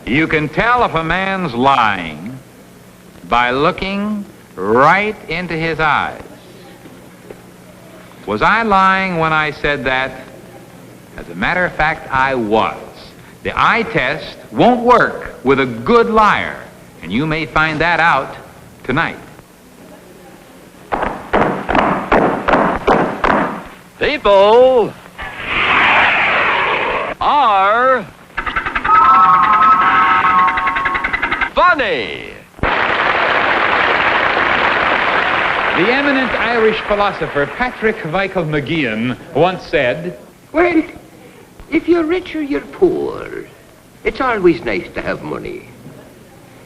You can tell if a man's lying by looking right into his eyes. Was I lying when I said that? As a matter of fact, I was. The eye test won't work with a good liar, and you may find that out tonight. People are funny. The eminent Irish philosopher Patrick Michael McGeehan once said, "Well, if you're rich or you're poor, it's always nice to have money.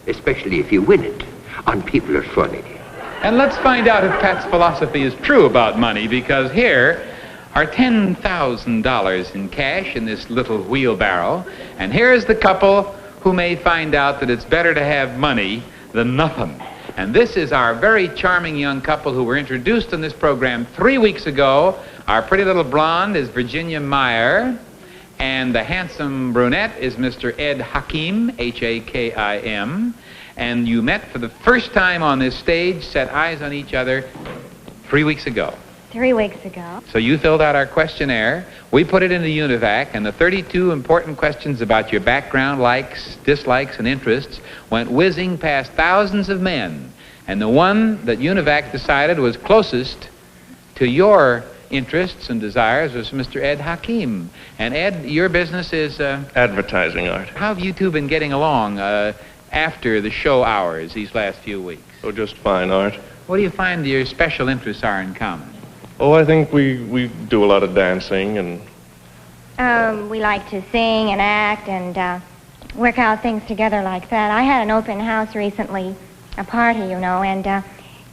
Especially if you win it on People Are Funny." and let's find out if Pat's philosophy is true about money, because here are $10,000 in cash in this little wheelbarrow, and here's the couple who may find out that it's better to have money than nothing. And this is our very charming young couple who were introduced in this program 3 weeks ago. Our pretty little blonde is Virginia Meyer, and the handsome brunette is Mr. Ed Hakim, H-A-K-I-M. And you met for the first time on this stage, set eyes on each other 3 weeks ago. 3 weeks ago. So you filled out our questionnaire. We put it into UNIVAC, and the 32 important questions about your background, likes, dislikes, and interests went whizzing past thousands of men. And the one that UNIVAC decided was closest to your interests and desires was Mr. Ed Hakim. And Ed, your business is... advertising, Art. How have you two been getting along after the show hours these last few weeks? Oh, just fine, Art. What do you find your special interests are in common? Oh, I think we do a lot of dancing and... We like to sing and act and work out things together like that. I had an open house recently, a party, you know, and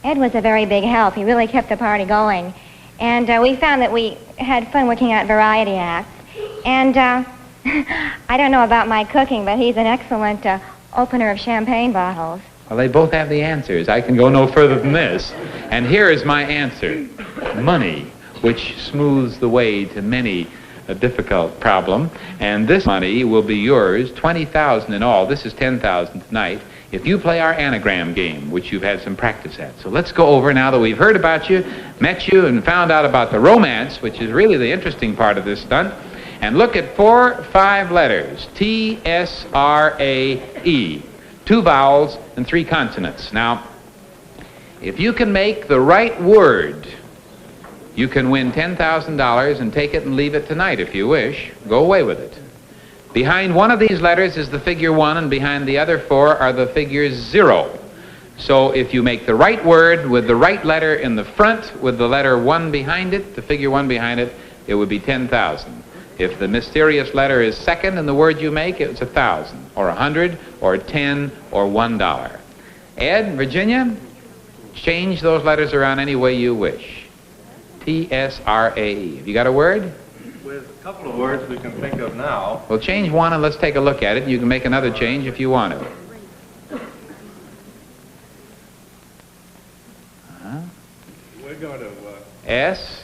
Ed was a very big help. He really kept the party going. And we found that we had fun working out variety acts. And I don't know about my cooking, but he's an excellent opener of champagne bottles. Well, they both have the answers. I can go no further than this. And here is my answer. Money, which smooths the way to many a difficult problem. And this money will be yours, $20,000 in all. This is $10,000 tonight, if you play our anagram game, which you've had some practice at. So let's go over now that we've heard about you, met you, and found out about the romance, which is really the interesting part of this stunt. And look at 4, 5 letters, T-S-R-A-E. 2 vowels and 3 consonants. Now, if you can make the right word, you can win $10,000 and take it and leave it tonight if you wish. Go away with it. Behind one of these letters is the figure 1, and behind the other 4 are the figures 0. So if you make the right word with the right letter in the front, with the letter 1 behind it, the figure 1 behind it, it would be 10,000. If the mysterious letter is second in the word you make, it's 1,000, or 100, or 10, or $1. Ed, Virginia, change those letters around any way you wish. T-S-R-A-E. Have you got a word? With a couple of words we can think of now. Well, change one and let's take a look at it. You can make another change if you want to. We're going to... S-T-A-R-E.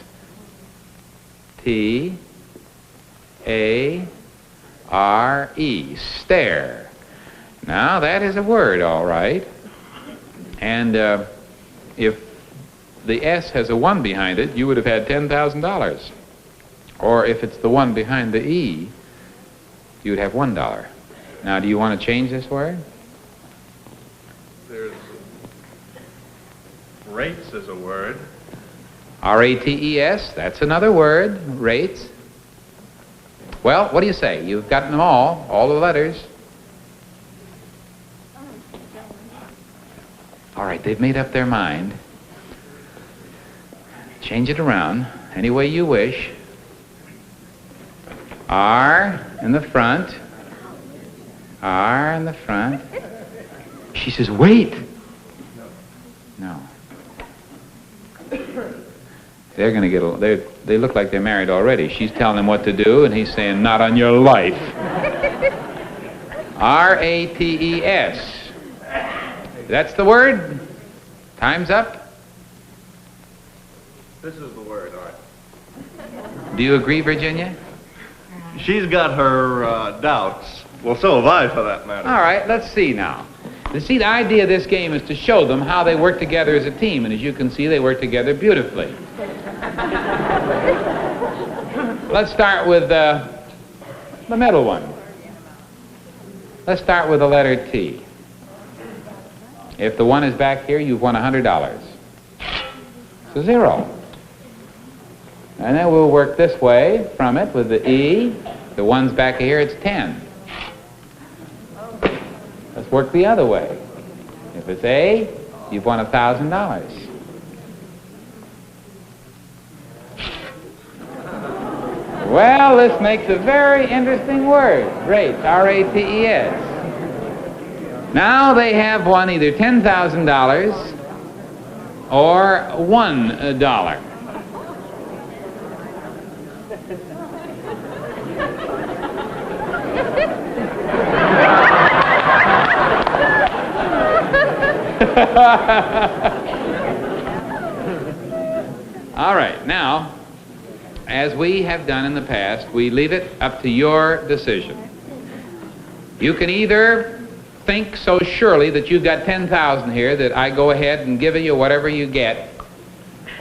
Stare. Now, that is a word, all right. And if the S has a 1 behind it, you would have had $10,000. Or if it's the 1 behind the E, you would have $1. Now, do you want to change this word? There's... rates is a word. R-A-T-E-S, that's another word, rates. Well, what do you say? You've gotten them all the letters. All right, they've made up their mind. Change it around any way you wish. R in the front. R in the front. She says, wait. No. They're going to get they look like they're married already. She's telling him what to do, and he's saying, not on your life. R-A-T-E-S. That's the word? Time's up? This is the word, Art. Do you agree, Virginia? She's got her doubts, Well, so have I, for that matter. All right, let's see now. You see, the idea of this game is to show them how they work together as a team, and as you can see, they work together beautifully. Let's start with the middle one. Let's start with the letter T. If the 1 is back here, you've won $100. So 0. And then we'll work this way from it with the E. The 1's back here, it's 10. Let's work the other way. If it's A, you've won $1,000. Well, this makes a very interesting word, rates, R-A-T-E-S. Now they have won either $10,000 or $1. All right, now, as we have done in the past, we leave it up to your decision. You can either think so surely that you've got 10,000 here that I go ahead and give you whatever you get,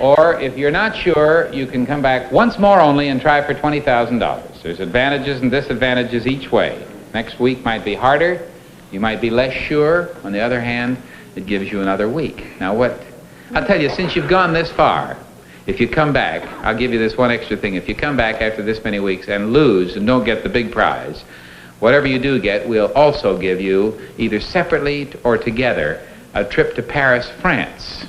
or if you're not sure, you can come back once more only and try for $20,000. There's advantages and disadvantages each way. Next week might be harder. You might be less sure. On the other hand, it gives you another week. Now what? I'll tell you, since you've gone this far, if you come back, I'll give you this one extra thing. If you come back after this many weeks and lose and don't get the big prize, whatever you do get, we'll also give you, either separately or together, a trip to Paris, France.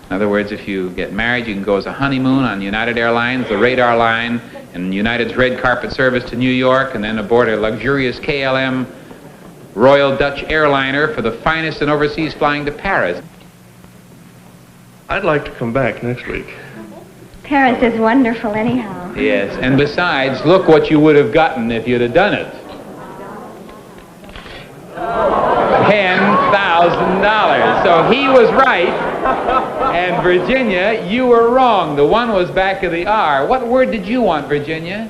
In other words, if you get married, you can go as a honeymoon on United Airlines, the Radar line, and United's red carpet service to New York, and then aboard a luxurious KLM Royal Dutch airliner for the finest in overseas flying to Paris. I'd like to come back next week. Paris is wonderful anyhow. Yes, and besides, look what you would have gotten if you'd have done it. $10,000. So he was right, and Virginia, you were wrong. The 1 was back of the R. What word did you want, Virginia?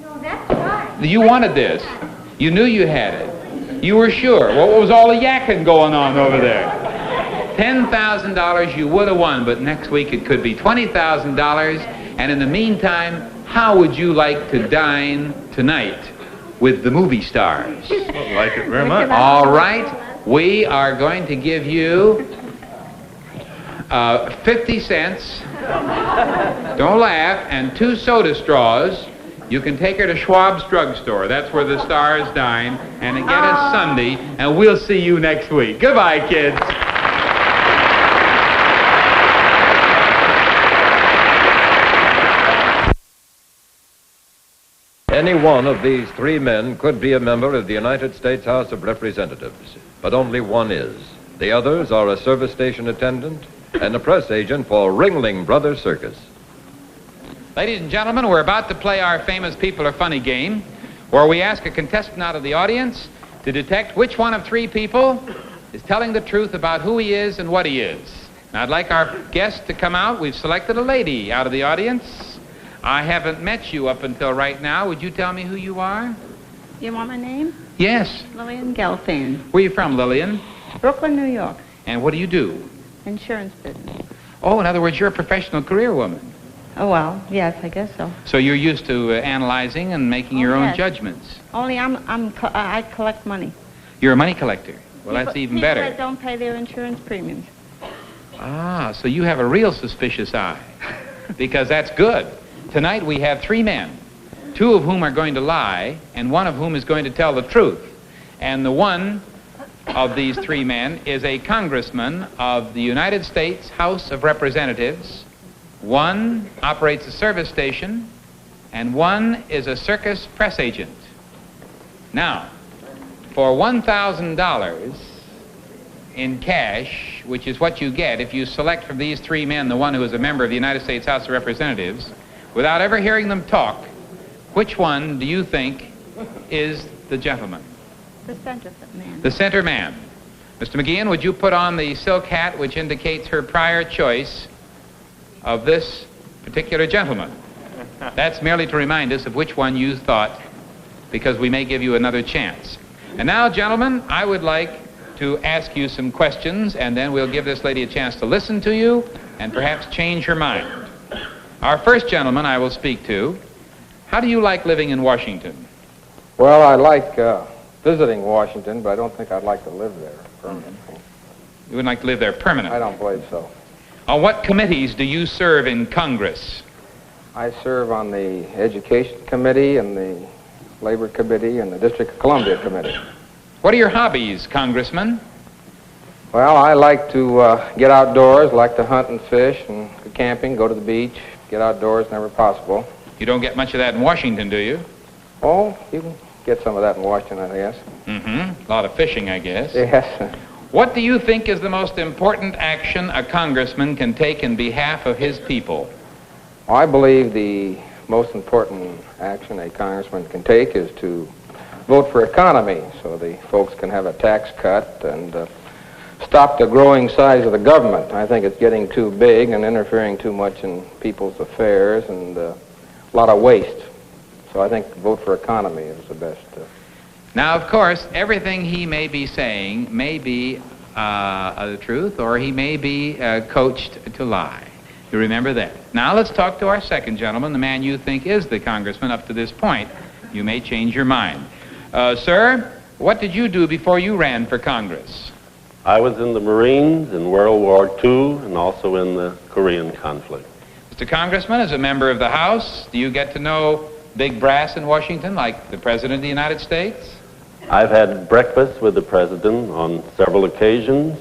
No, that's right. You wanted this. You knew you had it. You were sure. What was all the yakking going on over there? $10,000 you would have won, but next week it could be $20,000. And in the meantime, how would you like to dine tonight with the movie stars? I'd like it very much. All right. We are going to give you 50 cents. Don't laugh. And 2 soda straws. You can take her to Schwab's drugstore. That's where the stars dine. And get us Sunday. And we'll see you next week. Goodbye, kids. Any one of these 3 men could be a member of the United States House of Representatives, but only one is. The others are a service station attendant and a press agent for Ringling Brothers Circus. Ladies and gentlemen, we're about to play our famous People Are Funny game, where we ask a contestant out of the audience to detect which one of 3 people is telling the truth about who he is and what he is. Now, I'd like our guest to come out. We've selected a lady out of the audience. I haven't met you up until right now. Would you tell me who you are? You want my name? Yes. Lillian Gelfand. Where are you from, Lillian? Brooklyn, New York. And what do you do? Insurance business. Oh, in other words, you're a professional career woman. Oh, well, yes, I guess so. So you're used to analyzing and making your own yes. judgments. Only I collect money. You're a money collector. Well, that's even people better. that don't pay their insurance premiums. Ah, so you have a real suspicious eye. Because that's good. Tonight we have 3 men, 2 of whom are going to lie, and 1 of whom is going to tell the truth. And the one of these 3 men is a congressman of the United States House of Representatives. 1 operates a service station, and 1 is a circus press agent. Now, for $1,000 in cash, which is what you get if you select from these 3 men the one who is a member of the United States House of Representatives, without ever hearing them talk, which one do you think is the gentleman? The center man. The center man. Mr. McGeehan, would you put on the silk hat which indicates her prior choice of this particular gentleman? That's merely to remind us of which one you thought, because we may give you another chance. And now, gentlemen, I would like to ask you some questions, and then we'll give this lady a chance to listen to you and perhaps change her mind. Our first gentleman I will speak to, how do you like living in Washington? Well, I like visiting Washington, but I don't think I'd like to live there permanently. You wouldn't like to live there permanently? I don't believe so. On what committees do you serve in Congress? I serve on the Education Committee and the Labor Committee and the District of Columbia Committee. What are your hobbies, Congressman? Well, I like to get outdoors, like to hunt and fish and go camping, go to the beach, get outdoors whenever possible. You don't get much of that in Washington, do you? Oh, you can get some of that in Washington, I guess. Mm-hmm. A lot of fishing, I guess. Yes. What do you think is the most important action a congressman can take in behalf of his people? Well, I believe the most important action a congressman can take is to vote for economy so the folks can have a tax cut and stop the growing size of the government. I think it's getting too big and interfering too much in people's affairs and a lot of waste. So I think vote for economy is the best. Now, of course, everything he may be saying may be the truth, or he may be coached to lie. You remember that. Now let's talk to our second gentleman, the man you think is the congressman up to this point. You may change your mind. Sir, what did you do before you ran for Congress? I was in the Marines in World War II and also in the Korean conflict. Mr. Congressman, as a member of the House, do you get to know big brass in Washington, like the President of the United States? I've had breakfast with the President on several occasions.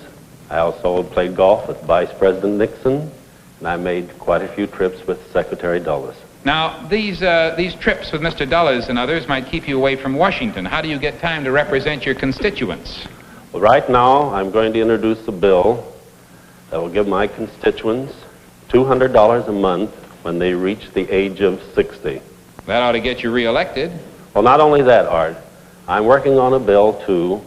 I also played golf with Vice President Nixon, and I made quite a few trips with Secretary Dulles. Now, these trips with Mr. Dulles and others might keep you away from Washington. How do you get time to represent your constituents? Well, right now, I'm going to introduce a bill that will give my constituents $200 a month when they reach the age of 60. That ought to get you reelected. Well, not only that, Art. I'm working on a bill, too,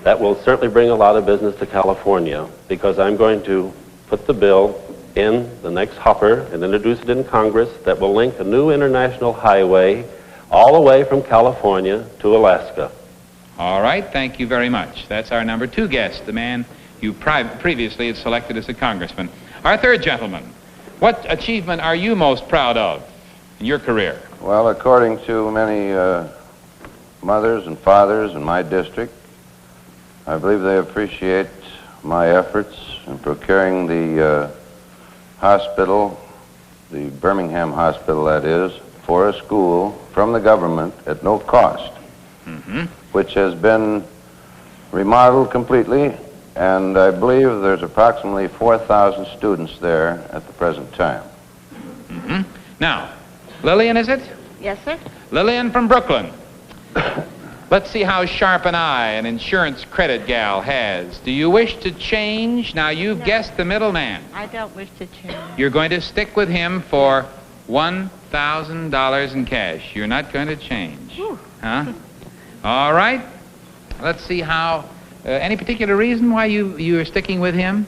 that will certainly bring a lot of business to California, because I'm going to put the bill in the next hopper and introduce it in Congress that will link a new international highway all the way from California to Alaska. All right, thank you very much. That's our number two guest, the man you previously had selected as a congressman. Our third gentleman, what achievement are you most proud of in your career? Well, according to many mothers and fathers in my district, I believe they appreciate my efforts in procuring the hospital, the Birmingham hospital that is, for a school from the government at no cost, which has been remodeled completely, and I believe there's approximately 4,000 students there at the present time. Now, Lillian, is it? Yes, sir. Lillian from Brooklyn. Let's see how sharp an eye an insurance credit gal has. Do you wish to change? Now, you've guessed the middleman. I don't wish to change. You're going to stick with him for $1,000 in cash. You're not going to change. Whew. Huh? All right. Let's see how... any particular reason why you are sticking with him?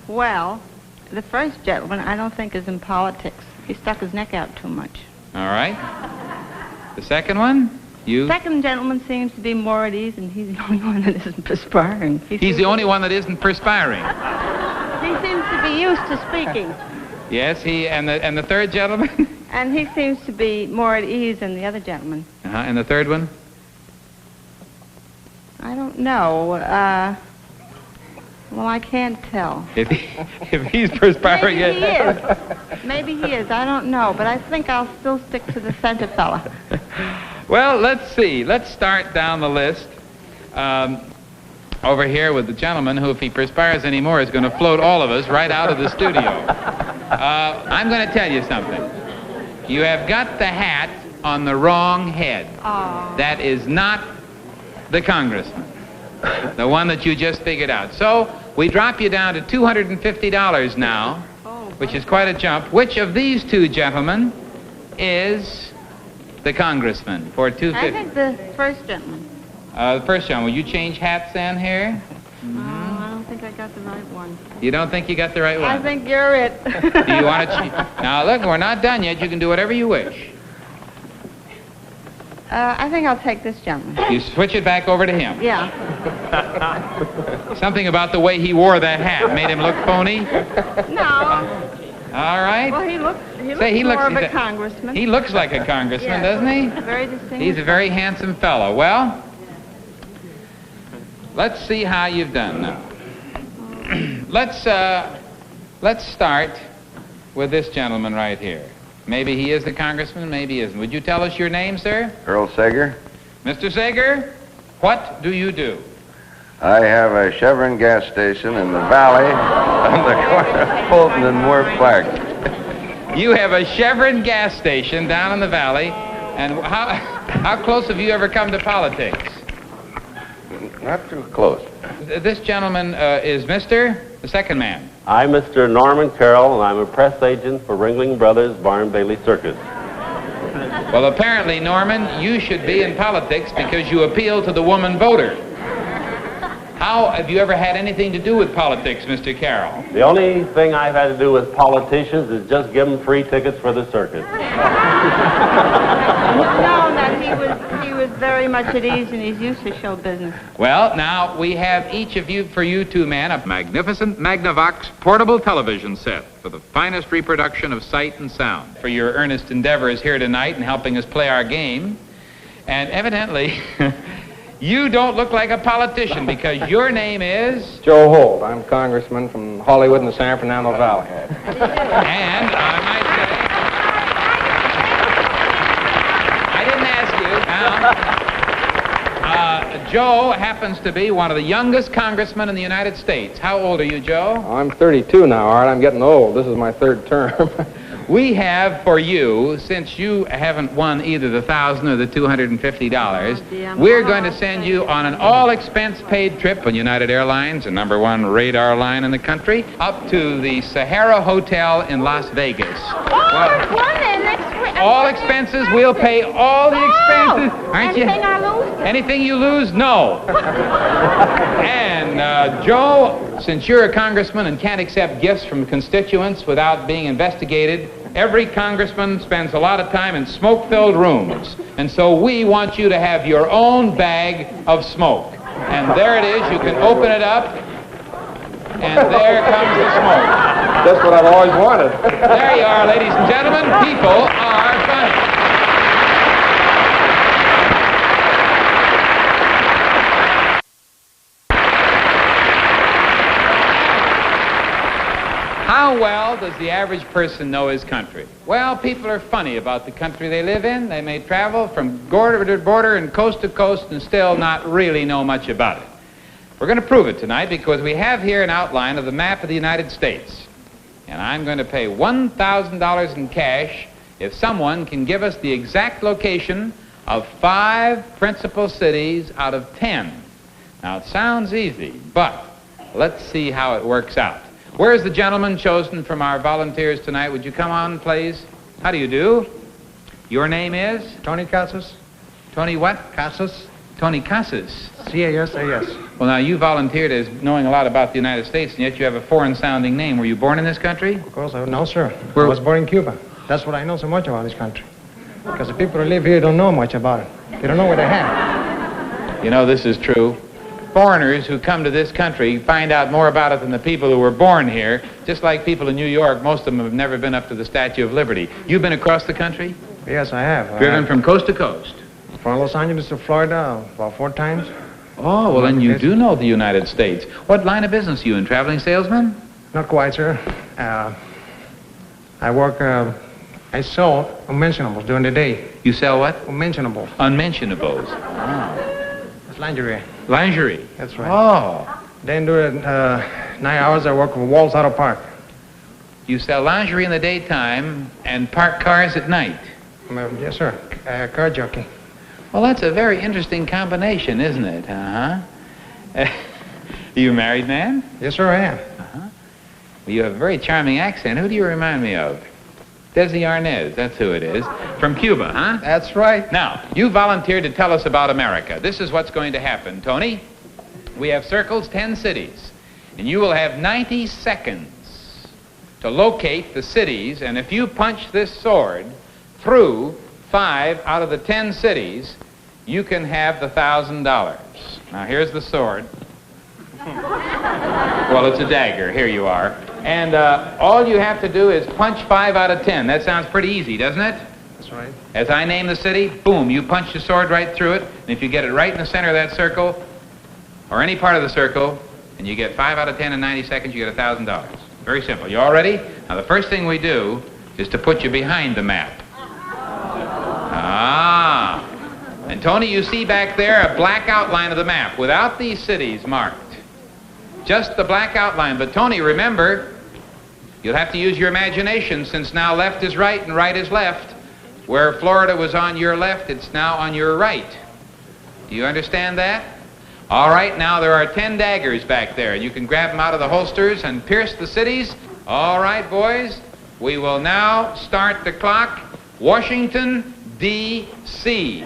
Well, the first gentleman I don't think is in politics. He stuck his neck out too much. All right. The second one? You? Second gentleman seems to be more at ease, and he's the only one that isn't perspiring. He's the only one that isn't perspiring. He seems to be used to speaking. Yes, and the third gentleman? And he seems to be more at ease than the other gentleman. And the third one? I don't know. Well, I can't tell. If he's perspiring... Maybe he is. Maybe he is. I don't know. But I think I'll still stick to the center fella. Well, let's see. Let's start down the list. Over here with the gentleman who, if he perspires anymore, is going to float all of us right out of the studio. I'm going to tell you something. You have got the hat on the wrong head. Oh. That is not the congressman, the one that you just figured out. So we drop you down to $250 now, which is quite a jump. Which of these two gentlemen is the congressman for $250? I think the first gentleman. The first gentleman. Will you change hats then here? I don't think I got the right one. You don't think you got the right one? I think you're it. Do you want to change? Now look, we're not done yet. You can do whatever you wish. I think I'll take this gentleman. You switch it back over to him. Yeah. Something about the way he wore that hat made him look phony? No. All right. Well, he looks Say, more of a congressman. He looks like a congressman, Yes. doesn't he? Very distinguished. He's a very handsome fellow. Well, let's see how you've done now. Let's start with this gentleman right here. Maybe he is the congressman, maybe he isn't. Would you tell us your name, sir? Earl Sager. Mr. Sager, what do you do? I have a Chevron gas station in the valley on the corner of Fulton and Moore Park. You have a Chevron gas station down in the valley, and how close have you ever come to politics? Not too close. This gentleman is Mr. the second man. I'm Mr. Norman Carroll, and I'm a press agent for Ringling Brothers Barn Bailey Circus. Well, apparently, Norman, you should be in politics because you appeal to the woman voter. How have you ever had anything to do with politics, Mr. Carroll? The only thing I've had to do with politicians is just give them free tickets for the circus. No, that he was very much at ease and he's used to show business. Well, now, we have each of you, for you two men, a magnificent Magnavox portable television set for the finest reproduction of sight and sound. For your earnest endeavors here tonight in helping us play our game. And evidently, you don't look like a politician because your name is... Joe Holt. I'm congressman from Hollywood and the San Fernando Valley. And I might say... I didn't ask you. Now, Joe happens to be one of the youngest congressmen in the United States. How old are you, Joe? I'm 32 now, Art. I'm getting old. This is my third term. We have for you, since you haven't won either the $1,000 or the $250, we're going to send you on an all-expense-paid trip on United Airlines, the #1 radar line in the country, up to the Sahara Hotel in Las Vegas. All expenses, we'll pay all the expenses. Aren't you? Anything I lose? Anything you lose? No. And Joe, since you're a congressman and can't accept gifts from constituents without being investigated, every congressman spends a lot of time in smoke-filled rooms. And so we want you to have your own bag of smoke. And there it is. You can open it up. And there comes the smoke. That's what I've always wanted. There you are, ladies and gentlemen. People are funny. How well does the average person know his country? Well, people are funny about the country they live in. They may travel from border to border and coast to coast and still not really know much about it. We're going to prove it tonight because we have here an outline of the map of the United States. And I'm going to pay $1,000 in cash if someone can give us the exact location of 5 principal cities out of 10. Now, it sounds easy, but let's see how it works out. Where's the gentleman chosen from our volunteers tonight? Would you come on, please? How do you do? Your name is? Tony Casas. Tony what? Casas. Tony Casas. C-A-S-A-S. Well, now, you volunteered as knowing a lot about the United States, and yet you have a foreign-sounding name. Were you born in this country? Of course, no, sir. I was born in Cuba. That's what I know so much about this country. Because the people who live here don't know much about it. They don't know what they have. You know, this is true. Foreigners who come to this country find out more about it than the people who were born here. Just like people in New York, most of them have never been up to the Statue of Liberty. You've been across the country? Yes, I have. Driven from coast to coast? From Los Angeles to Florida about 4 times. Oh, well, then you do know the United States. What line of business are you in? Traveling salesman? Not quite, sir. I sell unmentionables during the day. You sell what? Unmentionables. Unmentionables. Oh. It's lingerie. Lingerie? That's right. Oh. Then during 9 hours, I work with Walls Auto Park. You sell lingerie in the daytime and park cars at night? Yes, sir. Car jockey. Well, that's a very interesting combination, isn't it? Uh-huh. Are you a married man? Yes, sir, I am. Uh-huh. Well, you have a very charming accent. Who do you remind me of? Desi Arnaz, that's who it is. From Cuba, huh? That's right. Now, you volunteered to tell us about America. This is what's going to happen, Tony. We have circles, 10 cities, and you will have 90 seconds to locate the cities, and if you punch this sword through 5 out of the 10 cities, you can have the $1,000. Now, here's the sword. Well, it's a dagger. Here you are. And all you have to do is punch 5 out of 10. That sounds pretty easy, doesn't it? That's right. As I name the city, boom, you punch the sword right through it. And if you get it right in the center of that circle, or any part of the circle, and you get 5 out of 10 in 90 seconds, you get $1,000. Very simple. You all ready? Now, the first thing we do is to put you behind the map. Ah. And Tony, you see back there a black outline of the map without these cities marked. Just the black outline. But Tony, remember, you'll have to use your imagination, since now left is right and right is left. Where Florida was on your left, it's now on your right. Do you understand that? All right, now there are 10 daggers back there. You can grab them out of the holsters and pierce the cities. All right, boys, we will now start the clock. Washington, D.C.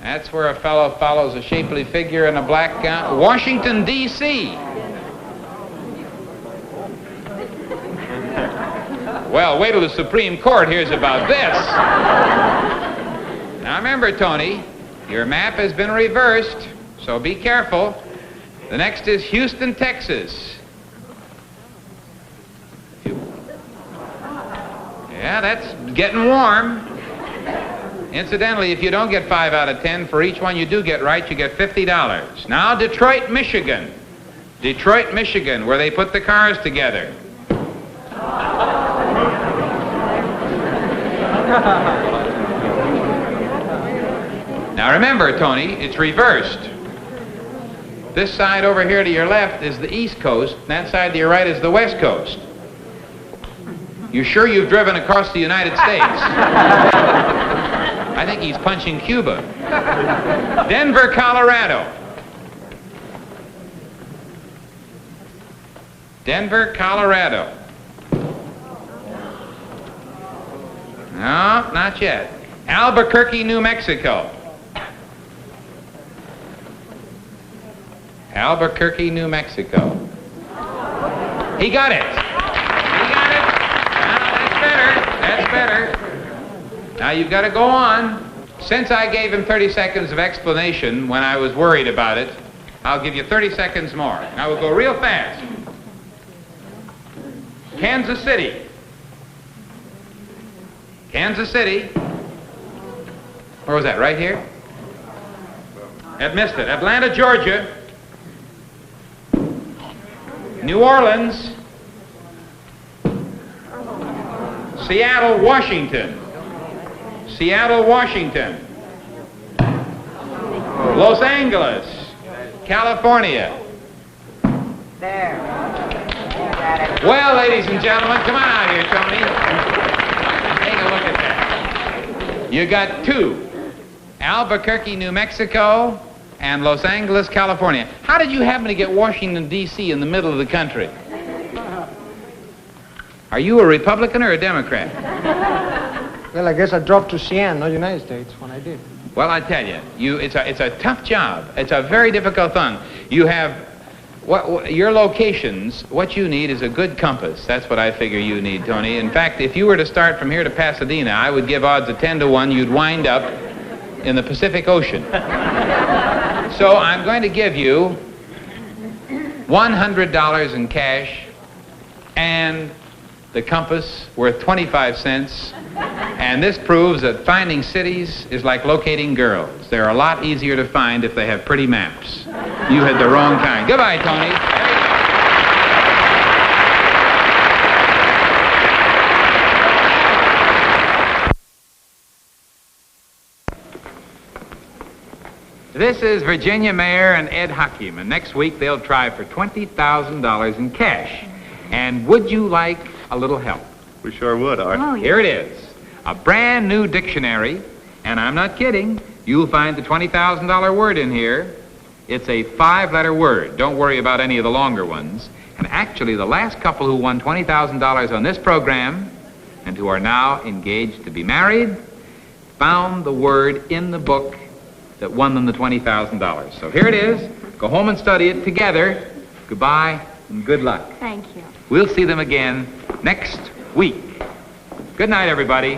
That's where a fellow follows a shapely figure in a black gown. Washington, D.C. Well, wait till the Supreme Court hears about this. Now remember, Tony, your map has been reversed, so be careful. The next is Houston, Texas. Yeah, that's getting warm. Incidentally, if you don't get 5 out of 10, for each one you do get right, you get $50. Now, Detroit, Michigan. Detroit, Michigan, where they put the cars together. Now, remember, Tony, it's reversed. This side over here to your left is the East Coast, and that side to your right is the West Coast. You sure you've driven across the United States? I think he's punching Cuba. Denver, Colorado. Denver, Colorado. No, not yet. Albuquerque, New Mexico. Albuquerque, New Mexico. He got it. He got it. That's better. That's better. Now you've got to go on. Since I gave him 30 seconds of explanation when I was worried about it, I'll give you 30 seconds more. Now we'll go real fast. Kansas City. Kansas City. Where was that? Right here? I missed it. Atlanta, Georgia. New Orleans. Seattle, Washington. Seattle, Washington. Los Angeles, California. There. Well, ladies and gentlemen, come on out here, Tony. Take a look at that. You got 2. Albuquerque, New Mexico, and Los Angeles, California. How did you happen to get Washington, D.C. in the middle of the country? Are you a Republican or a Democrat? Well, I guess I dropped to Siena, not United States, when I did. Well, I tell you, it's a tough job. It's a very difficult thing. You have your locations. What you need is a good compass. That's what I figure you need, Tony. In fact, if you were to start from here to Pasadena, I would give odds of 10 to 1 you'd wind up in the Pacific Ocean. So I'm going to give you $100 in cash and the compass worth 25 cents. And this proves that finding cities is like locating girls. They're a lot easier to find if they have pretty maps. You had the wrong kind. Goodbye, Tony. This is Virginia Mayor and Ed Hakim, and next week they'll try for $20,000 in cash. And would you like a little help? We sure would, Art. Oh, Here it is. A brand new dictionary, and I'm not kidding. You'll find the $20,000 word in here. It's a 5-letter word. Don't worry about any of the longer ones. And actually, the last couple who won $20,000 on this program and who are now engaged to be married found the word in the book that won them the $20,000. So here it is. Go home and study it together. Goodbye and good luck. Thank you. We'll see them again next week. Good night, everybody.